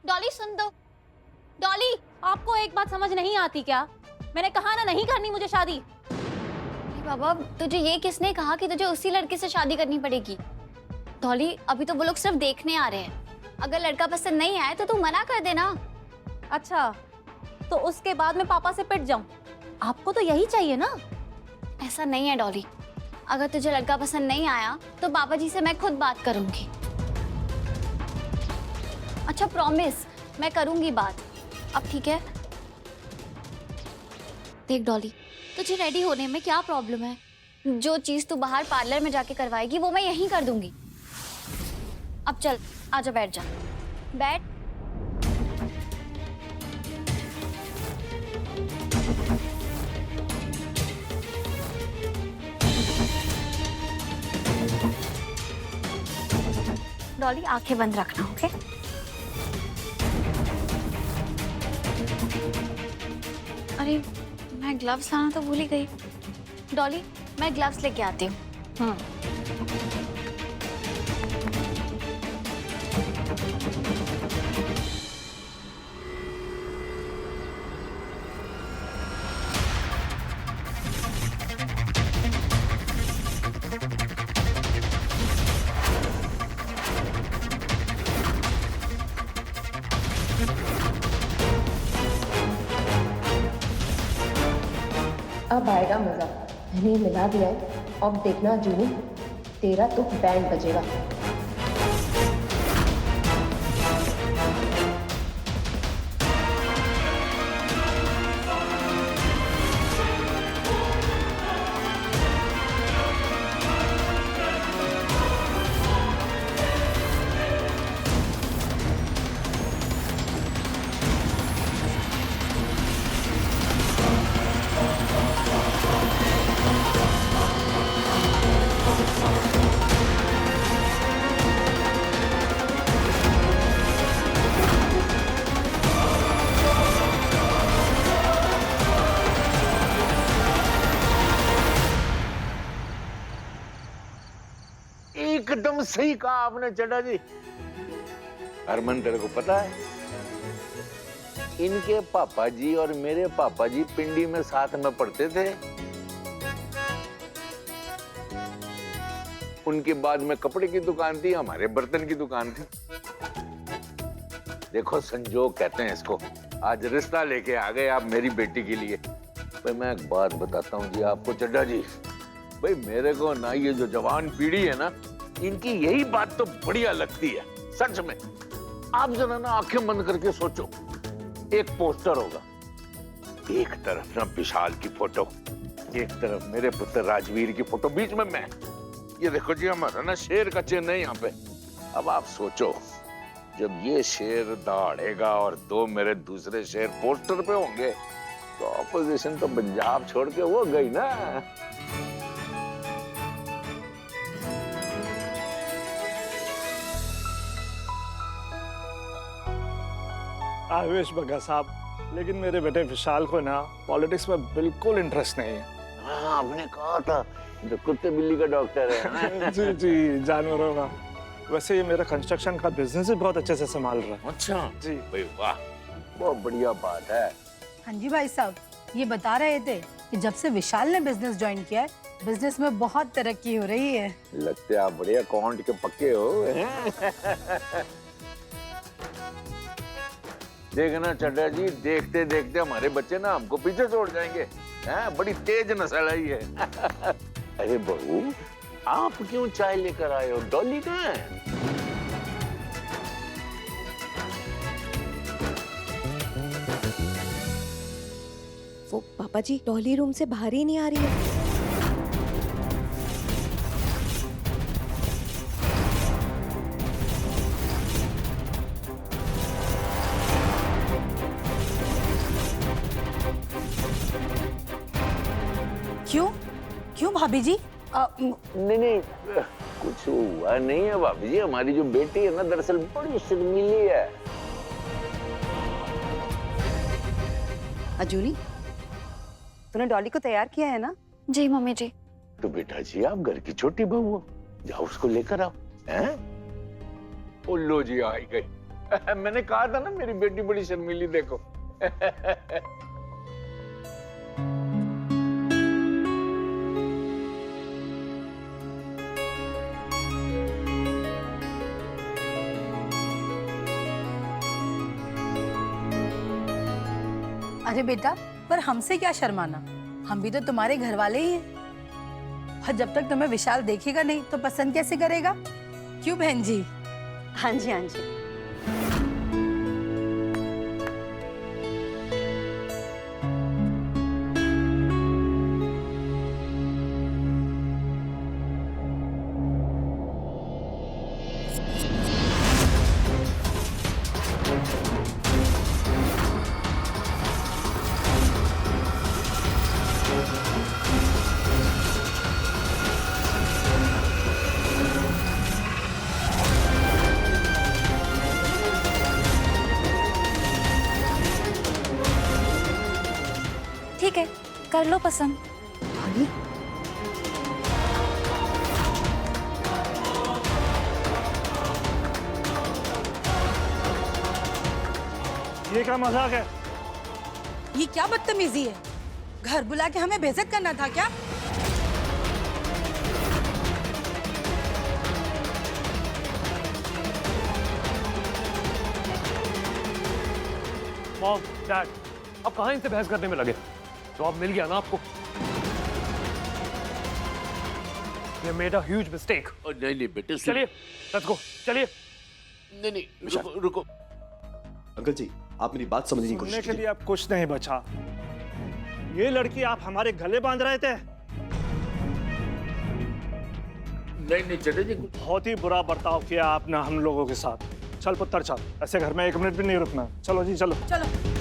डॉली सुन दो। डॉली, आपको एक बात समझ नहीं आती क्या? मैंने कहा ना नहीं करनी मुझे शादी। बाबा तुझे ये किसने कहा कि तुझे उसी लड़के से शादी करनी पड़ेगी? डॉली अभी तो वो लोग सिर्फ देखने आ रहे हैं। अगर लड़का पसंद नहीं आए तो तू मना कर देना। अच्छा, तो उसके बाद मैं पापा से पिट जाऊं? आपको तो यही चाहिए ना? ऐसा नहीं है डॉली, अगर तुझे लड़का पसंद नहीं आया तो पापा जी से मैं खुद बात करूंगी। अच्छा प्रॉमिस, मैं करूंगी बात। अब ठीक है? देख डॉली, तुझे रेडी होने में क्या प्रॉब्लम है? जो चीज तू बाहर पार्लर में जाके करवाएगी वो मैं यहीं कर दूंगी। अब चल आजा, बैठ जा, बैठ। डॉली आंखें बंद रखना, ओके? अरे मैं ग्लव्स लाना तो भूल ही गई। डॉली मैं ग्लव्स लेके आती हूँ। अब आएगा मजा। मैंने मिला दिया है। अब देखना जूनू, तेरा तो बैंड बजेगा। एकदम सही कहा आपने चड्डा जी। हरमन तेरे को पता है, इनके पापा जी और मेरे पापा जी पिंडी में साथ में पढ़ते थे। उनके बाद में कपड़े की दुकान थी, हमारे बर्तन की दुकान थी। देखो संजोग कहते हैं इसको। आज रिश्ता लेके आ गए आप मेरी बेटी के लिए। भाई मैं एक बात बताता हूँ जी आपको चड्डा जी, भाई मेरे को ना ये जो जवान पीढ़ी है ना, इनकी यही बात तो बढ़िया लगती है सच में। आप जरा ना आंखें बंद करके सोचो, एक पोस्टर होगा, एक तरफ ना विशाल की फोटो, एक तरफ मेरे पुत्र राजवीर की फोटो, बीच में मैं। ये देखो जी हमारा ना शेर का चिन्ह है यहाँ पे। अब आप सोचो, जब ये शेर दौड़ेगा और दो मेरे दूसरे शेर पोस्टर पे होंगे तो ऑपोजिशन तो पंजाब छोड़ के वो गई ना। आई विश बग्गा साहब, लेकिन मेरे बेटे विशाल को ना पॉलिटिक्स में बिल्कुल इंटरेस्ट नहीं है। हाँ आपने कहा था जो कुत्ते बिल्ली का डॉक्टर है। जी जी, जानवरों का। वैसे ये मेरा कंस्ट्रक्शन का बिजनेस भी बहुत अच्छे से संभाल रहा है। अच्छा जी भाई वाह, बहुत बढ़िया बात है। हाँ जी भाई साहब, ये बता रहे थे कि जब से विशाल ने बिजनेस ज्वाइन किया है, बिजनेस में बहुत तरक्की हो रही है। लगते आप बड़े अकाउंट के पक्के हो। देखना चड्डा जी, देखते देखते हमारे बच्चे ना हमको पीछे छोड़ जाएंगे। हैं, बड़ी तेज नस्ल है ये। अरे बहू, आप क्यों चाय लेकर आए हो? डॉली कहाँ है? वो पापा जी डॉली रूम से बाहर ही नहीं आ रही है। क्यों क्यों भाभी जी? नहीं नहीं, कुछ हुआ नहीं है भाभी जी। हमारी जो बेटी है ना, दरअसल बड़ी शर्मीली है। अजूनी, तूने डॉली को तैयार किया है ना? जी मम्मी जी। तो बेटा जी आप घर की छोटी बहू हो, जाओ उसको लेकर आओ। हैं? उल्लो जी आ ही गई। मैंने कहा था ना मेरी बेटी बड़ी शर्मीली, देखो। अरे बेटा, पर हमसे क्या शर्माना, हम भी तो तुम्हारे घर वाले ही हैं। और जब तक तुम्हें विशाल देखेगा नहीं तो पसंद कैसे करेगा, क्यों बहन जी? हाँ जी, हाँ जी। ठीक है, कर लो पसंद। डॉली, ये क्या मजाक है? ये क्या बदतमीजी है? घर बुला के हमें बेइज्जत करना था क्या? मॉम, डैड, अब कहाँ इनसे बहस करने में लगे? जॉब मिल गया ना आपको? You made a huge mistake. नहीं नहीं बेटे, चलिए, let's go. चलिए। नहीं नहीं, रुको रुको। अंकल जी, आप मेरी बात समझने की सुनने कोशिश के लिए कीजिए। अब कुछ नहीं बचा। ये लड़की आप हमारे गले बांध रहे थे। नहीं नहीं चले जी। बहुत ही बुरा बर्ताव किया आपने हम लोगों के साथ। चल पुत्र चल, ऐसे घर में 1 मिनट भी नहीं रुकना। चलो जी चलो। चलो।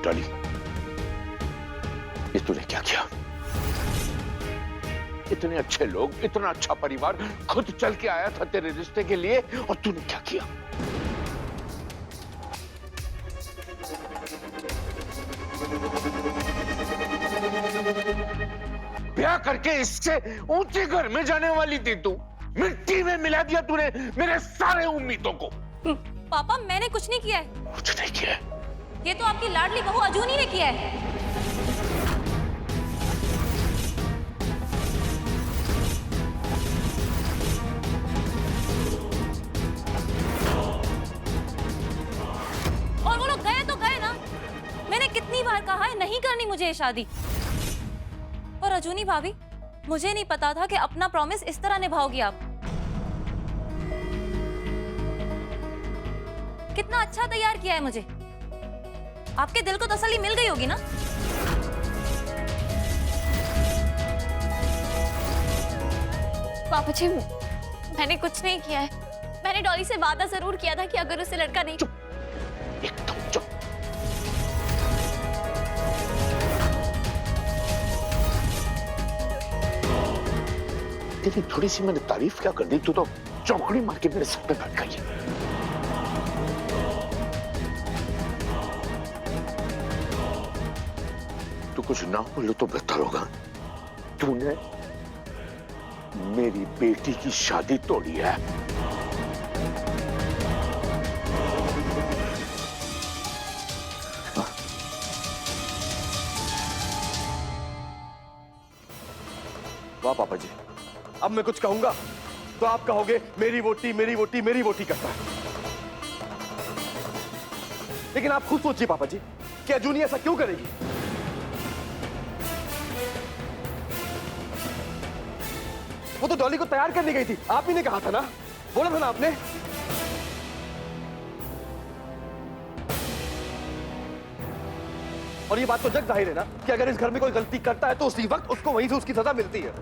डॉली, ये तूने क्या किया? इतने अच्छे लोग, इतना अच्छा परिवार, खुद चल के आया था तेरे रिश्ते के लिए, और तूने क्या किया? ब्याह करके इससे ऊंचे घर में जाने वाली थी तू, मिट्टी में मिला दिया तूने मेरे सारे उम्मीदों को। पापा, मैंने कुछ नहीं किया है। कुछ नहीं किया। ये तो आपकी लाडली बहू अजूनी ने किया है। और वो लोग गए तो गए ना। मैंने कितनी बार कहा है नहीं करनी मुझे ये शादी। और अजूनी भाभी, मुझे नहीं पता था कि अपना प्रॉमिस इस तरह निभाओगी आप। कितना अच्छा तैयार किया है मुझे। आपके दिल को तसल्ली मिल गई होगी ना? पापा जी, मैंने कुछ नहीं किया है। मैंने डॉली से वादा जरूर किया था कि अगर उसे लड़का नहीं। एकदम चुप। तेरी थोड़ी सी मैंने तारीफ क्या कर दी, तू तो चौकड़ी मार के मेरे सर पे बैठ गई है। तू कुछ ना बोलो तो बेहतर होगा। तूने मेरी बेटी की शादी तोड़ी है। वाह पापा जी, अब मैं कुछ कहूंगा तो आप कहोगे मेरी वोटी मेरी वोटी मेरी वोटी करता है। लेकिन आप खुद सोचिए पापा जी, कि अजूनी ऐसा क्यों करेगी? वो तो डॉली को तैयार करने गई थी, आप ही ने कहा था ना, बोला था ना आपने। और ये बात तो जग जाहिर है ना कि अगर इस घर में कोई गलती करता है तो उसी वक्त उसको वहीं से उसकी सजा मिलती है।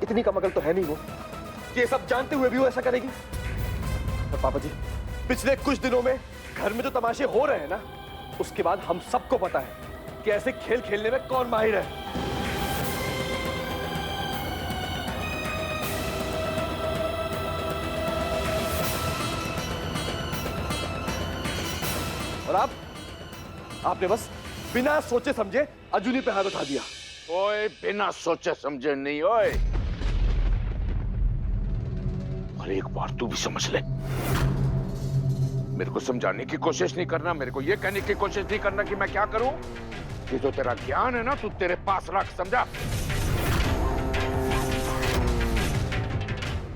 इतनी कम अकल तो है नहीं वो कि ये सब जानते हुए भी वो ऐसा करेगी। और पापा जी, पिछले कुछ दिनों में घर में जो तमाशे हो रहे हैं ना, उसके बाद हम सबको पता है कि ऐसे खेल खेलने में कौन माहिर है। और आपने बस बिना सोचे समझे अजूनी पे हाथ उठा दिया। ओए बिना सोचे समझे नहीं ओए, और एक बार तू भी समझ ले, मेरे को समझाने की कोशिश नहीं करना, मेरे को ये कहने की कोशिश नहीं करना कि मैं क्या करूं। ये जो तेरा ज्ञान है ना, तू तेरे पास रख, समझा।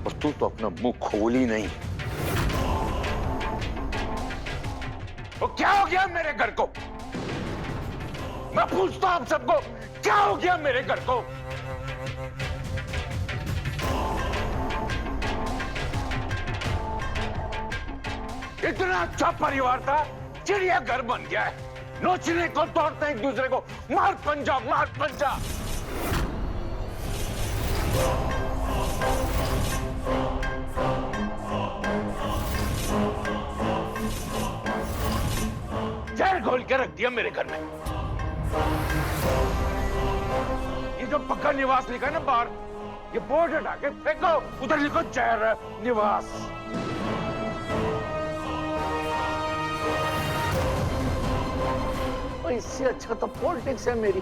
और तू तो अपना मुंह खोल ही नहीं। वो क्या हो गया मेरे घर को? मैं पूछता हूं आप सबको, क्या हो गया मेरे घर को? इतना अच्छा परिवार था, चिड़िया घर बन गया है। नोचने को तोड़ते एक दूसरे को, मार पंजा मार पंजा। जहर घोल के रख दिया मेरे घर में। ये जो पक्का निवास लिखा है ना बाहर, ये बोर्ड हटा के फेंको, उधर लिखो जहर निवास। इससे अच्छा तो पॉलिटिक्स है मेरी।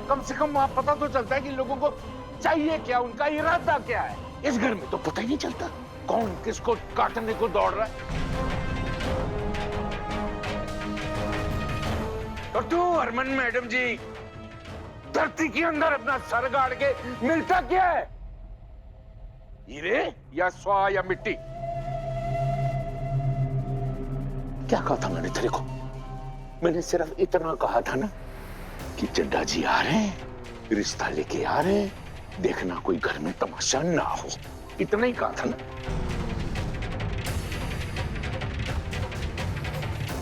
कम से कम वहां पता तो चलता है कि लोगों को चाहिए क्या, उनका इरादा क्या है। इस घर में तो पता ही नहीं चलता कौन किसको काटने को दौड़ रहा है। और तू हरमन मैडम जी, धरती के अंदर अपना सर गाड़ के मिलता क्या है? हीरे या स्वा या मिट्टी? क्या कहा था मैंने तेरे को? मैंने सिर्फ इतना कहा था ना कि चड्डा जी आ रहे हैं, रिश्ता लेके आ रहे हैं, देखना कोई घर में तमाशा ना हो, इतना ही कहा था ना।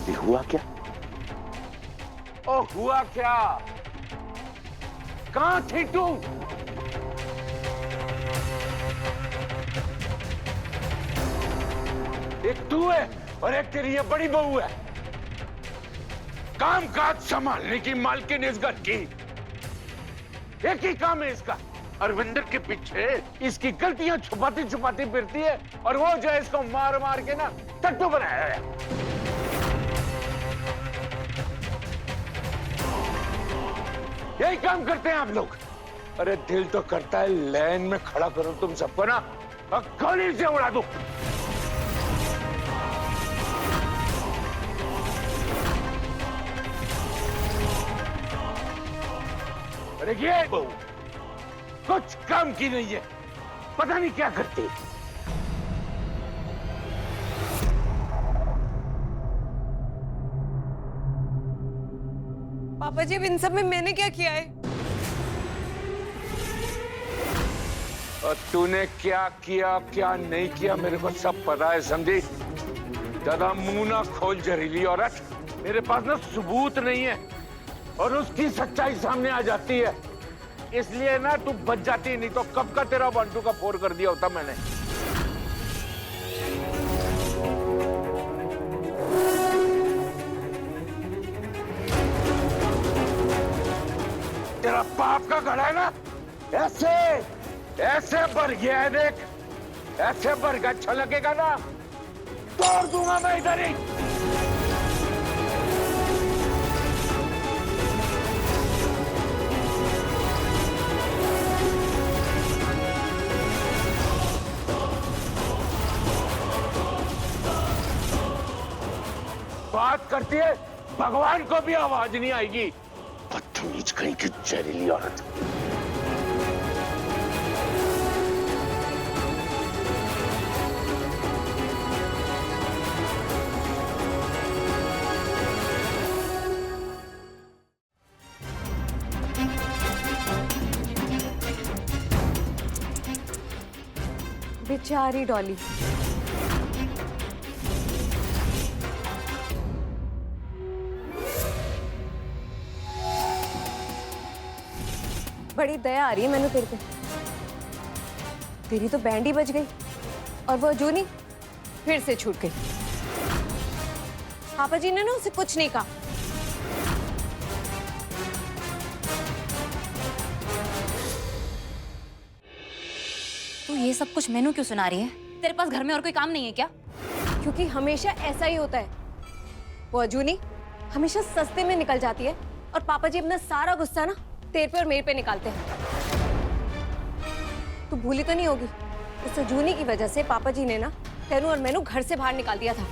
ये हुआ क्या? ओ हुआ क्या? कहां थी तू? एक तू है और एक तेरी ये बड़ी बहू है। काम काज संभालने की मालकिन इस घर की। एक ही काम है इसका, अरविंदर के पीछे इसकी गलतियां छुपाती छुपाती फिरती है, और वो जो है इसको मार मार के ना टट्टू बनाया है। यही काम करते हैं आप लोग। अरे दिल तो करता है लाइन में खड़ा करो तुम सबको ना, और गोली से उड़ा दो। अरे ये बहू कुछ काम की नहीं है, पता नहीं क्या करती। पापा जी, अब इन सब में मैंने क्या किया है? और तूने क्या किया क्या नहीं किया मेरे को सब पता है, समझी। ज्यादा मुंह ना खोल जहरीली औरत। मेरे पास ना सबूत नहीं है और उसकी सच्चाई सामने आ जाती है, इसलिए ना तू बच जाती, नहीं तो कब का तेरा 1-2 का 4 कर दिया होता मैंने। तेरा पाप का घड़ा है ना, ऐसे ऐसे भर गया है, देख ऐसे भर गया, अच्छा लगेगा ना, तोड़ दूंगा मैं इधर ही। बात करती है, भगवान को भी आवाज नहीं आएगी। बदतमीज कहीं की जहरीली औरत। बेचारी डॉली। बड़ी दया आ रही है मैंने तेरे पे। तेरी तो बैंड ही बज गई और वो अजूनी फिर से छूट गई। पापा जी ने ना उसे कुछ नहीं कहा। तू ये सब कुछ मैनू क्यों सुना रही है? तेरे पास घर में और कोई काम नहीं है क्या? क्योंकि हमेशा ऐसा ही होता है। वो अजूनी हमेशा सस्ते में निकल जाती है और पापा जी अपना सारा गुस्सा ना तेरे पे और मेरे पे निकालते हैं। तू भूली तो नहीं होगी, उस जूनी की वजह से पापा जी ने ना तेनू और मैनू घर से बाहर निकाल दिया था।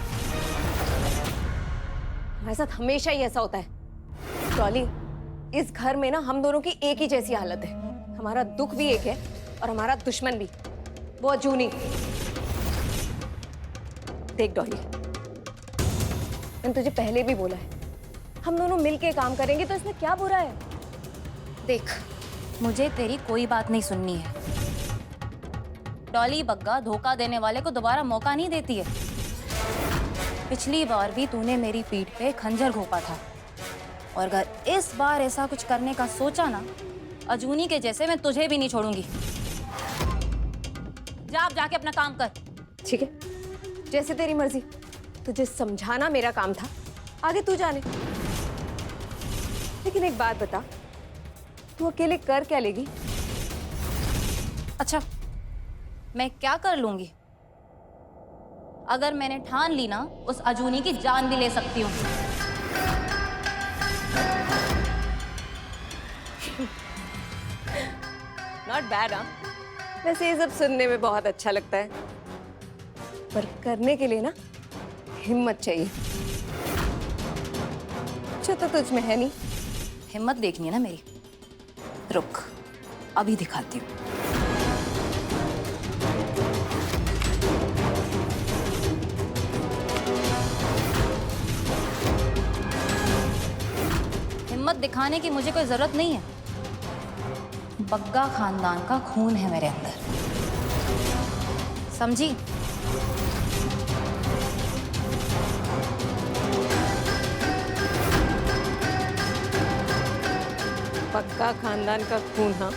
हमारे साथ हमेशा ही ऐसा होता है। डॉली, इस घर में ना हम दोनों की एक ही जैसी हालत है। हमारा दुख भी एक है और हमारा दुश्मन भी, वो जूनी। देख डॉली, मैंने तुझे पहले भी बोला है, हम दोनों मिलके काम करेंगे तो इसमें क्या बुरा है। देख, मुझे तेरी कोई बात नहीं सुननी है। डॉली बग्गा धोखा देने वाले को दोबारा मौका नहीं देती है। पिछली बार भी तूने मेरी पीठ पे खंजर घोंपा था, और अगर इस बार ऐसा कुछ करने का सोचा ना, अजूनी के जैसे मैं तुझे भी नहीं छोड़ूंगी। जा, आप जाके अपना काम कर। ठीक है, जैसे तेरी मर्जी। तुझे समझाना मेरा काम था, आगे तू जाने। लेकिन एक बात बता, तू अकेले कर क्या लेगी? अच्छा, मैं क्या कर लूंगी? अगर मैंने ठान ली ना, उस अजूनी की जान भी ले सकती हूँ। Not bad. हाँ, वैसे ये सब सुनने में बहुत अच्छा लगता है, पर करने के लिए ना हिम्मत चाहिए, जो तो तुझ में है नहीं। हिम्मत देखनी है ना मेरी? रुक, अभी दिखाती हूँ। हिम्मत दिखाने की मुझे कोई जरूरत नहीं है। बग्गा खानदान का खून है मेरे अंदर, समझी? पक्का खानदान का खून। हाँ,